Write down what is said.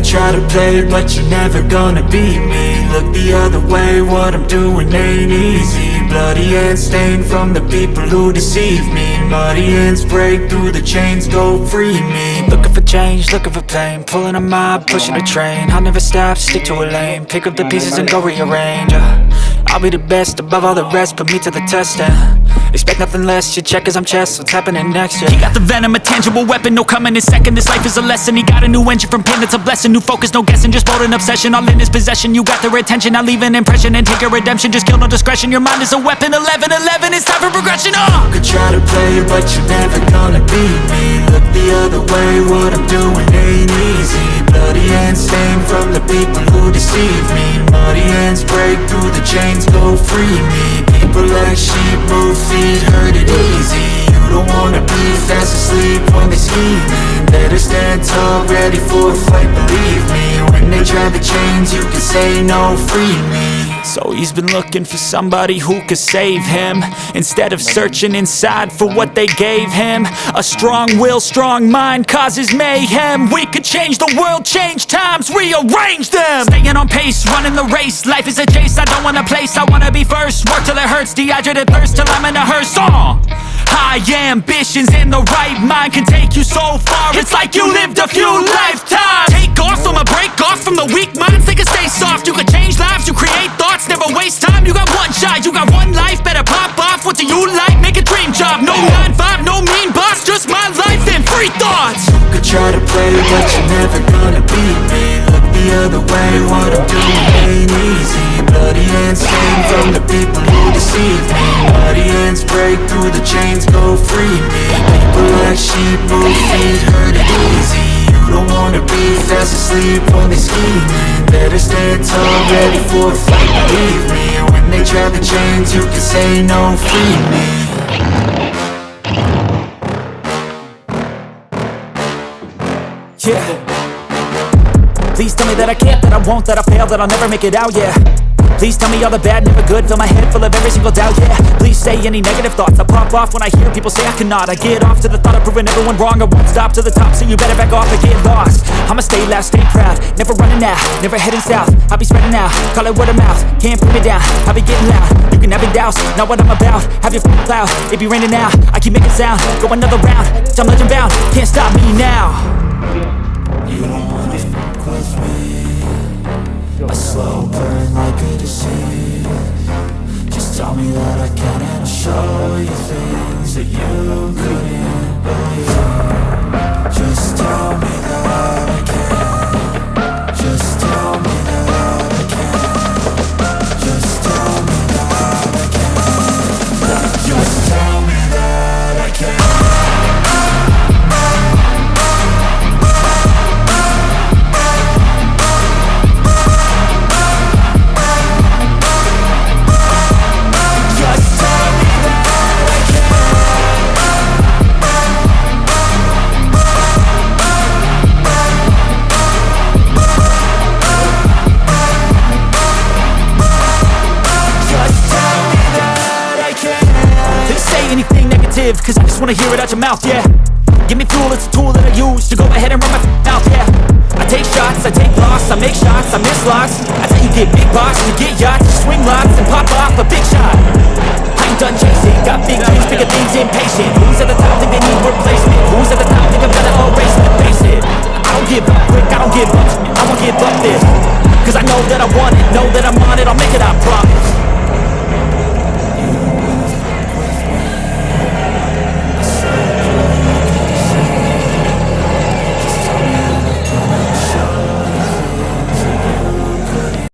try to play, but you're never gonna beat me. Look the other way, what I'm doing ain't easy. Bloody hands stained from the people who deceive me. Muddy hands break through the chains, go free me. Looking for change, looking for pain, pulling a mob, pushing a train. I'll never stop, stick to a lane, pick up the pieces and go rearrange. I'll be the best above all the rest, put me to the test and expect nothing less, you check as I'm chess, what's happening next, yeah. He got the venom, a tangible weapon, no coming in second. This life is a lesson, he got a new engine from pain, that's a blessing. New focus, no guessing, just bold and obsession, all in his possession. You got their attention, I'll leave an impression and take your redemption. Just kill, no discretion, your mind is a weapon. 11-11, it's time for progression, You could try to play, but you're never gonna beat me. Look the other way, what I'm doing ain't easy. Bloody hands stained from the people who deceive me. Muddy hands break through the chains, go free me. People like sheep move feet, hurt it easy. You don't wanna be fast asleep when they scheming. Better stand tall, ready for a fight, believe me. When they try the chains, you can say no, free me. So he's been looking for somebody who could save him, instead of searching inside for what they gave him. A strong will, strong mind causes mayhem. We could change the world, change times, rearrange them. Staying on pace, running the race. Life is a chase, I don't want a place, I wanna be first. Work till it hurts, dehydrated thirst till I'm in a hearse. High ambitions in the right mind can take you so far. It's like you lived a few lifetimes. Take off from a break off from the weak minds, they can stay soft. You can change lives, you create thoughts, never waste time. You got one shot, you got one life, better pop off. What do you like? Make a dream job. No 9-5, no mean boss, just my life and free thoughts. You could try to play, but you're never gonna beat me. Look the other way, what I'm doing ain't easy. Bloody hands stained from the people who deceive me. Muddy hands break through the chains, go free me. People like sheep move feet, hurt it easy. You don't wanna be fast asleep when they scheming. Better stand tall, ready for a fight, believe me. When they try the chains, you can say no, free me. Yeah. Please tell me that I can't, that I won't, that I fail, that I'll never make it out, yeah. Please tell me all the bad, never good. Fill my head full of every single doubt, yeah. Please say any negative thoughts. I pop off when I hear people say I cannot. I get off to the thought of proving everyone wrong. I won't stop to the top, so you better back off and get lost. I'ma stay loud, stay proud, never running out, never heading south. I'll be spreading out, call it word of mouth. Can't put me down, I'll be getting loud. You can have it douse, not what I'm about. Have your cloud, it be raining now. I keep making sound, go another round. I'm legend bound, can't stop me now. You don't wanna fuck with me. A slow burn like a disease. Just tell me that I can and I'll show you things that you couldn't believe. Just tell me that I can. Just tell me that I can. Just tell me that I can. Just tell me that I can. Cause I just wanna hear it out your mouth, yeah. Give me fuel, it's a tool that I use to go ahead and run my mouth, yeah. I take shots, I take loss, I make shots, I miss lots. That's how you get big boss, you get yachts, you swing lots and pop off a big shot. I ain't done chasing, got big dreams, bigger things, impatient. Who's at the top think they need replacement? Who's at the top think I'm gonna erase it, face it. I don't give up quick, I don't give up, I won't give up this. Cause I know that I want it, know that I'm on it, I'll make it, I promise.